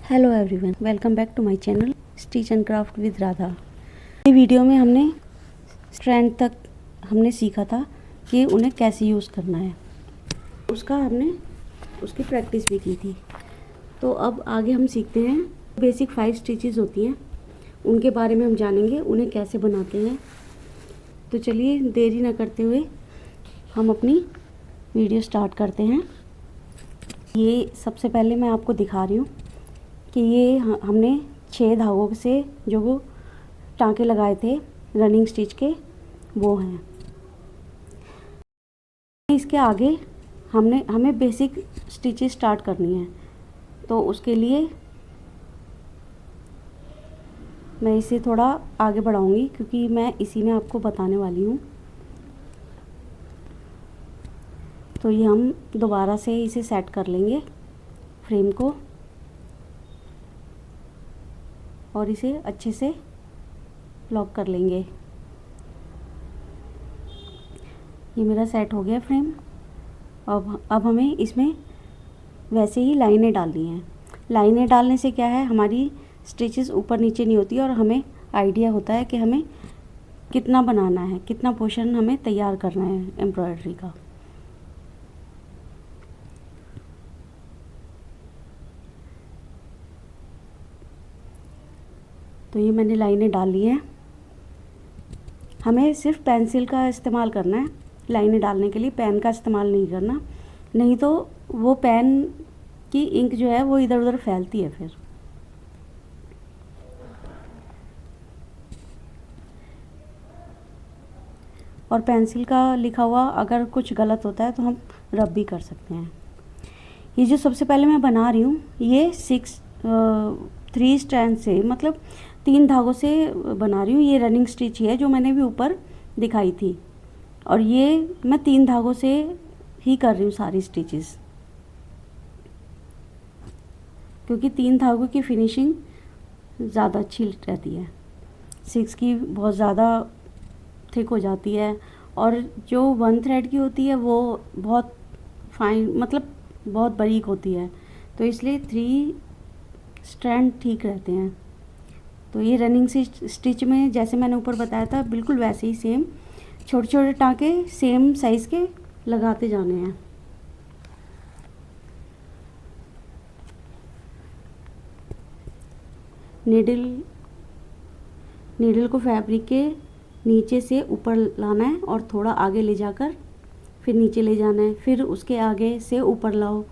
Hello everyone, welcome back to my channel Stitch and Craft with Radha. ये video में हमने strand तक हमने सीखा था कि उन्हें कैसे यूज़ करना है, हमने उसकी प्रैक्टिस भी की थी। तो अब आगे हम सीखते हैं बेसिक 5 स्टिचेस होती हैं, उनके बारे में हम जानेंगे, उन्हें कैसे बनाते हैं। तो चलिए देरी ना करते हुए हम अपनी वीडियो स्टार्ट करते हैं। ये सबसे पहले मैं आपको दिखा रही हूँ कि ये हमने 6 धागों से जो वो टाँके लगाए थे रनिंग स्टिच के, वो हैं। इसके आगे हमें बेसिक स्टिचेस स्टार्ट करनी है, तो उसके लिए मैं इसे थोड़ा आगे बढ़ाऊंगी क्योंकि मैं इसी में आपको बताने वाली हूँ। तो ये हम दोबारा से इसे सेट कर लेंगे फ्रेम को और इसे अच्छे से लॉक कर लेंगे। ये मेरा सेट हो गया फ्रेम। अब हमें इसमें वैसे ही लाइनें डालनी हैं। लाइनें डालने से क्या है, हमारी स्टिचेस ऊपर नीचे नहीं होती और हमें आइडिया होता है कि हमें कितना बनाना है, कितना पोर्शन हमें तैयार करना है एम्ब्रॉयडरी का। तो ये मैंने लाइनें डाल ली हैं। हमें सिर्फ पेंसिल का इस्तेमाल करना है लाइनें डालने के लिए, पेन का इस्तेमाल नहीं करना, नहीं तो वो पेन की इंक जो है वो इधर उधर फैलती है फिर। और पेंसिल का लिखा हुआ अगर कुछ गलत होता है तो हम रब भी कर सकते हैं। ये जो सबसे पहले मैं बना रही हूँ, ये 3 स्ट्रैंड से, मतलब 3 धागों से बना रही हूँ। ये रनिंग स्टिच है जो मैंने भी ऊपर दिखाई थी, और ये मैं 3 धागों से ही कर रही हूँ सारी स्टिचेस, क्योंकि 3 धागों की फिनिशिंग ज़्यादा अच्छी रहती है। 6 की बहुत ज़्यादा थिक हो जाती है, और जो 1 थ्रेड की होती है वो बहुत फाइन, मतलब बहुत बारीक होती है, तो इसलिए 3 स्ट्रैंड ठीक रहते हैं। तो ये रनिंग स्टिच में जैसे मैंने ऊपर बताया था बिल्कुल वैसे ही सेम छोटे छोटे टाँके सेम साइज़ के लगाते जाने हैं। नीडल को फैब्रिक के नीचे से ऊपर लाना है और थोड़ा आगे ले जाकर फिर नीचे ले जाना है, फिर उसके आगे से ऊपर लाओ।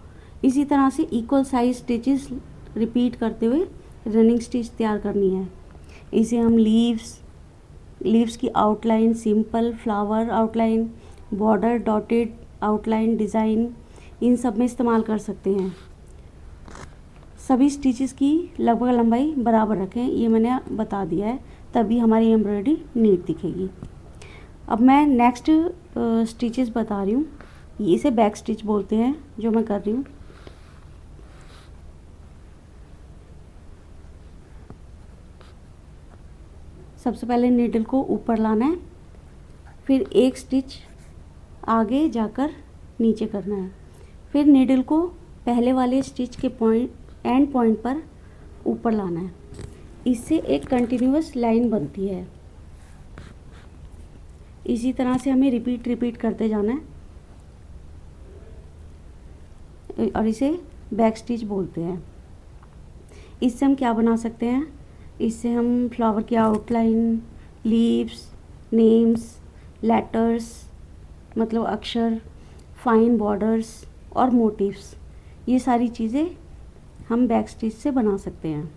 इसी तरह से इक्वल साइज स्टिचेस रिपीट करते हुए रनिंग स्टिच तैयार करनी है। इसे हम लीव्स की outline, simple flower outline, border, dotted outline design, इन सब में इस्तेमाल कर सकते हैं। सभी स्टिचेस की लगभग लंबाई बराबर रखें, ये मैंने बता दिया है, तभी हमारी एम्ब्रॉयडरी नीट दिखेगी। अब मैं नेक्स्ट स्टिचेस बता रही हूँ, इसे बैक स्टिच बोलते हैं जो मैं कर रही हूँ। सबसे पहले नीडल को ऊपर लाना है, फिर एक स्टिच आगे जाकर नीचे करना है, फिर नीडल को पहले वाले स्टिच के एंड पॉइंट पर ऊपर लाना है। इससे एक कंटिन्यूअस लाइन बनती है। इसी तरह से हमें रिपीट करते जाना है, और इसे बैक स्टिच बोलते हैं। इससे हम क्या बना सकते हैं, इससे हम फ्लावर की आउटलाइन, लीव्स, नेम्स, लेटर्स मतलब अक्षर, फाइन बॉर्डर्स और मोटिव्स, ये सारी चीज़ें हम बैक स्टिच से बना सकते हैं।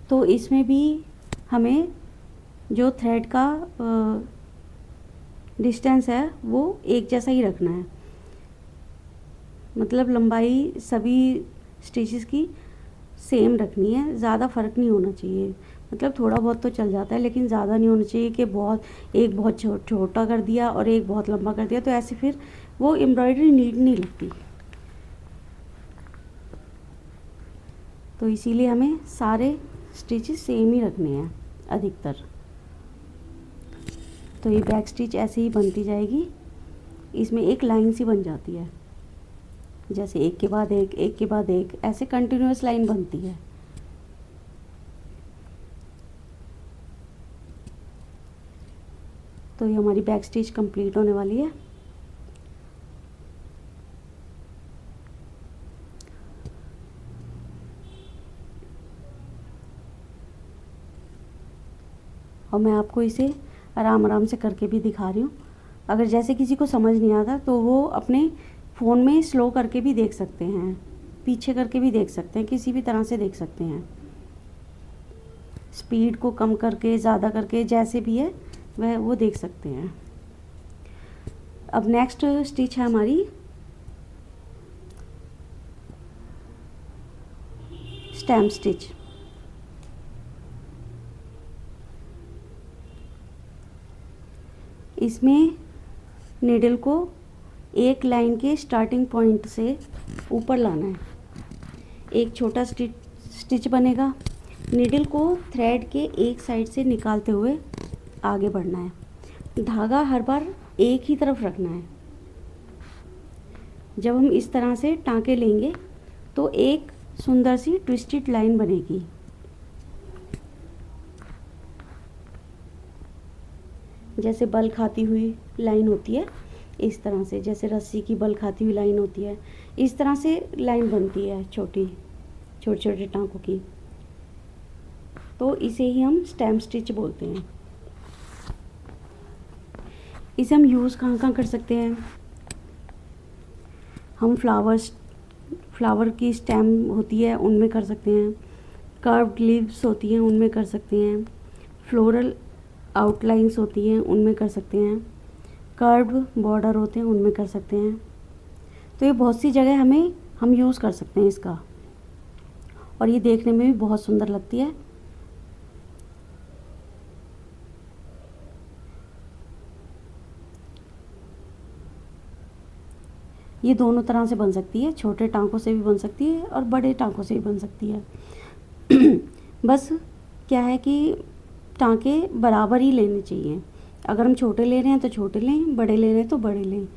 तो इसमें भी हमें जो थ्रेड का डिस्टेंस है वो एक जैसा ही रखना है, मतलब लंबाई सभी स्टिचेस की सेम रखनी है, ज़्यादा फ़र्क नहीं होना चाहिए। मतलब थोड़ा बहुत तो चल जाता है, लेकिन ज़्यादा नहीं होना चाहिए कि एक बहुत छोटा कर दिया और एक बहुत लंबा कर दिया, तो ऐसे फिर वो एम्ब्रॉयडरी नीट नहीं लगती। तो इसीलिए हमें सारे स्टिचेस सेम ही रखने हैं अधिकतर। तो ये बैक स्टिच ऐसे ही बनती जाएगी, इसमें एक लाइन सी बन जाती है। जैसे एक के बाद एक के बाद एक, ऐसे कंटिन्यूअस लाइन बनती है। तो ये हमारी बैक स्टिच कंप्लीट होने वाली है। और मैं आपको इसे आराम आराम से करके भी दिखा रही हूँ। अगर जैसे किसी को समझ नहीं आता तो वो अपने फ़ोन में स्लो करके भी देख सकते हैं, पीछे करके भी देख सकते हैं, किसी भी तरह से देख सकते हैं। स्पीड को कम करके, ज़्यादा करके, जैसे भी है वह वो देख सकते हैं। अब नेक्स्ट स्टिच है हमारी स्टेम स्टिच। इसमें नीडल को एक लाइन के स्टार्टिंग पॉइंट से ऊपर लाना है। एक छोटा स्टिच बनेगा। नीडल को थ्रेड के एक साइड से निकालते हुए आगे बढ़ना है। धागा हर बार एक ही तरफ रखना है। जब हम इस तरह से टांके लेंगे तो एक सुंदर सी ट्विस्टेड लाइन बनेगी। जैसे बल खाती हुई लाइन होती है, इस तरह से, जैसे रस्सी की बल खाती हुई लाइन होती है, इस तरह से लाइन बनती है छोटे छोटे टांकों की। तो इसे ही हम स्टेम स्टिच बोलते हैं। इसे हम यूज़ कहाँ कहाँ कर सकते हैं? हम फ्लावर की स्टेम होती है उनमें कर सकते हैं, कर्व्ड लीव्स होती हैं उनमें कर सकते हैं, फ्लोरल आउटलाइंस होती हैं उनमें कर सकते हैं, कर्व्ड बॉर्डर होते हैं उनमें कर सकते हैं। तो ये बहुत सी जगह हम यूज़ कर सकते हैं इसका, और ये देखने में भी बहुत सुंदर लगती है। ये दोनों तरह से बन सकती है, छोटे टांकों से भी बन सकती है और बड़े टांकों से भी बन सकती है। बस क्या है कि टांके बराबर ही लेने चाहिए। अगर हम छोटे ले रहे हैं तो छोटे लें, बड़े ले रहे हैं तो बड़े लें,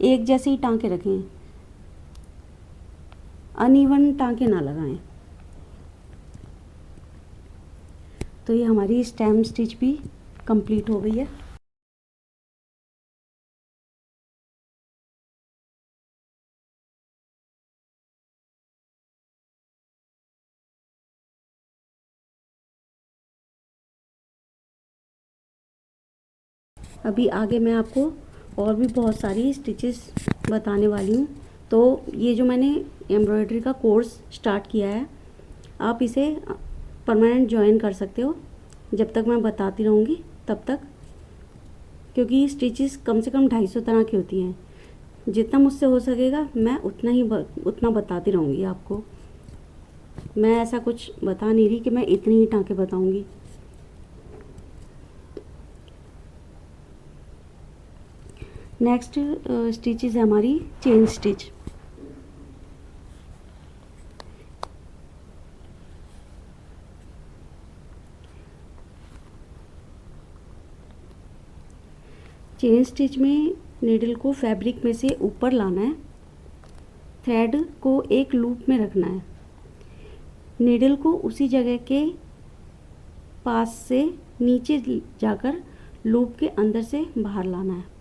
एक जैसे ही टांके रखें, अनइवन टांके ना लगाएं। तो ये हमारी स्टेम स्टिच भी कंप्लीट हो गई है। अभी आगे मैं आपको और भी बहुत सारी स्टिचेस बताने वाली हूँ। तो ये जो मैंने एम्ब्रॉयडरी का कोर्स स्टार्ट किया है, आप इसे परमानेंट ज्वाइन कर सकते हो जब तक मैं बताती रहूँगी तब तक, क्योंकि स्टिचेस कम से कम 250 तरह की होती हैं। जितना मुझसे हो सकेगा मैं उतना बताती रहूँगी आपको। मैं ऐसा कुछ बता नहीं रही कि मैं इतनी ही टाँके बताऊँगी। नेक्स्ट स्टिचेस है हमारी चेन स्टिच। चेन स्टिच में नीडल को फैब्रिक में से ऊपर लाना है, थ्रेड को एक लूप में रखना है, नीडल को उसी जगह के पास से नीचे जाकर लूप के अंदर से बाहर लाना है।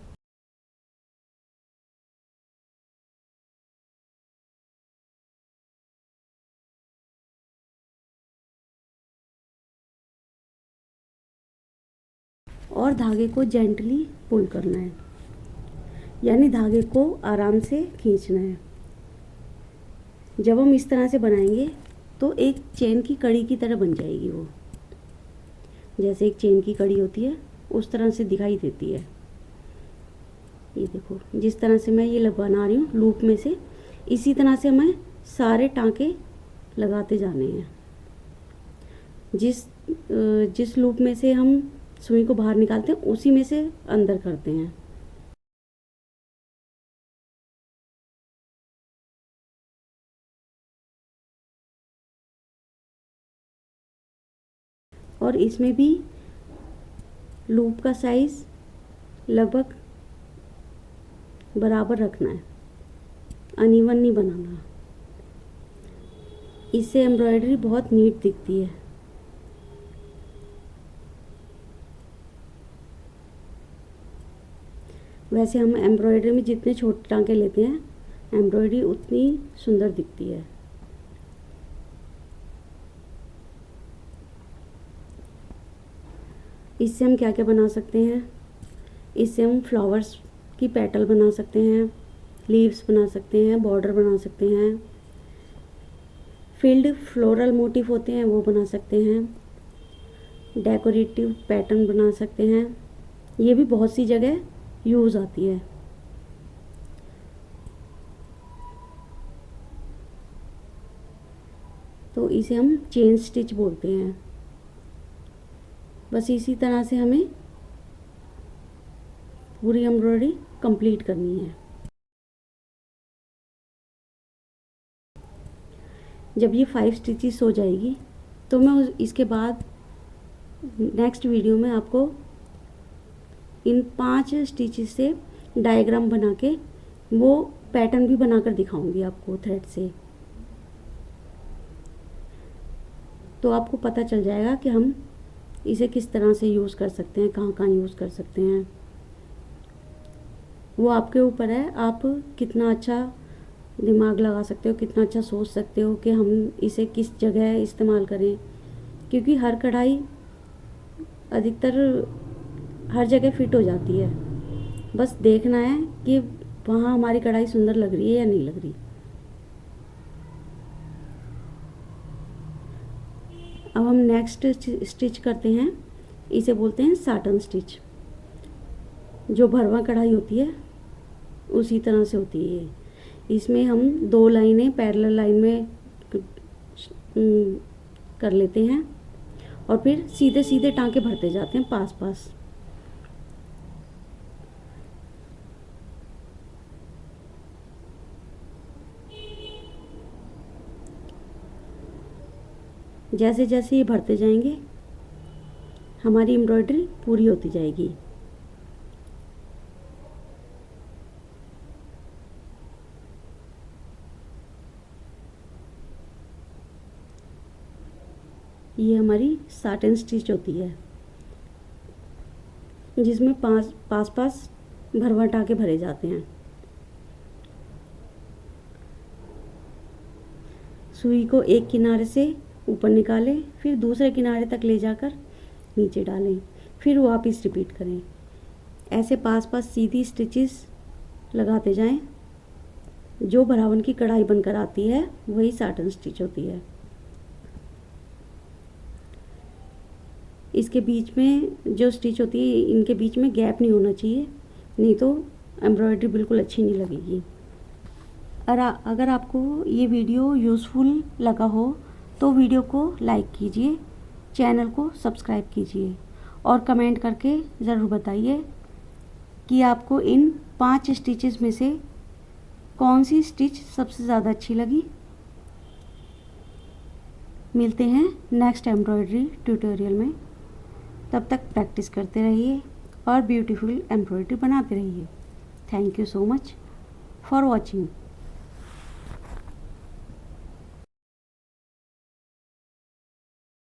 और धागे को जेंटली पुल करना है, यानी धागे को आराम से खींचना है। जब हम इस तरह से बनाएंगे तो एक चेन की कड़ी की तरह बन जाएगी वो, जैसे एक चेन की कड़ी होती है उस तरह से दिखाई देती है। ये देखो, जिस तरह से मैं ये बना रही हूँ लूप में से, इसी तरह से हमें सारे टांके लगाते जाने हैं। जिस लूप में से हम सुई को बाहर निकालते हैं उसी में से अंदर करते हैं। और इसमें भी लूप का साइज़ लगभग बराबर रखना है, अनइवन नहीं बनाना, इससे एम्ब्रॉयडरी बहुत नीट दिखती है। वैसे हम एम्ब्रॉयडरी में जितने छोटे टांके लेते हैं, एम्ब्रॉयडरी उतनी सुंदर दिखती है। इससे हम क्या क्या बना सकते हैं, इससे हम फ्लावर्स की पेटल बना सकते हैं, लीव्स बना सकते हैं, बॉर्डर बना सकते हैं, फील्ड फ्लोरल मोटिफ होते हैं वो बना सकते हैं, डेकोरेटिव पैटर्न बना सकते हैं। ये भी बहुत सी जगह यूज़ आती है। तो इसे हम चेन स्टिच बोलते हैं। बस इसी तरह से हमें पूरी एम्ब्रॉयडरी कंप्लीट करनी है। जब ये 5 स्टिचेस हो जाएगी तो मैं इसके बाद नेक्स्ट वीडियो में आपको इन 5 स्टिचेस से डायग्राम बना के वो पैटर्न भी बनाकर दिखाऊंगी आपको थ्रेड से। तो आपको पता चल जाएगा कि हम इसे किस तरह से यूज़ कर सकते हैं, कहाँ कहाँ यूज़ कर सकते हैं। वो आपके ऊपर है, आप कितना अच्छा दिमाग लगा सकते हो, कितना अच्छा सोच सकते हो कि हम इसे किस जगह इस्तेमाल करें, क्योंकि हर कढ़ाई अधिकतर हर जगह फिट हो जाती है। बस देखना है कि वहाँ हमारी कढ़ाई सुंदर लग रही है या नहीं लग रही। अब हम नेक्स्ट स्टिच करते हैं, इसे बोलते हैं साटन स्टिच। जो भरवा कढ़ाई होती है उसी तरह से होती है। इसमें हम 2 लाइनें पैरेलल लाइन में कर लेते हैं और फिर सीधे सीधे टांके भरते जाते हैं पास पास। जैसे जैसे ये भरते जाएंगे हमारी एम्ब्रॉयडरी पूरी होती जाएगी। ये हमारी साटन स्टिच होती है, जिसमें पास पास भरवा टांके भरे जाते हैं। सुई को एक किनारे से ऊपर निकालें, फिर दूसरे किनारे तक ले जाकर नीचे डालें, फिर वापस रिपीट करें। ऐसे पास पास सीधी स्टिचेस लगाते जाएं। जो भरावन की कढ़ाई बनकर आती है वही साटन स्टिच होती है। इसके बीच में जो स्टिच होती है, इनके बीच में गैप नहीं होना चाहिए, नहीं तो एम्ब्रॉयडरी बिल्कुल अच्छी नहीं लगेगी। अगर आपको ये वीडियो यूज़फुल लगा हो तो वीडियो को लाइक कीजिए, चैनल को सब्सक्राइब कीजिए और कमेंट करके ज़रूर बताइए कि आपको इन 5 स्टिचेस में से कौन सी स्टिच सबसे ज़्यादा अच्छी लगी। मिलते हैं नेक्स्ट एम्ब्रॉयडरी ट्यूटोरियल में। तब तक प्रैक्टिस करते रहिए और ब्यूटीफुल एम्ब्रॉयडरी बनाते रहिए। Thank you so much for watching.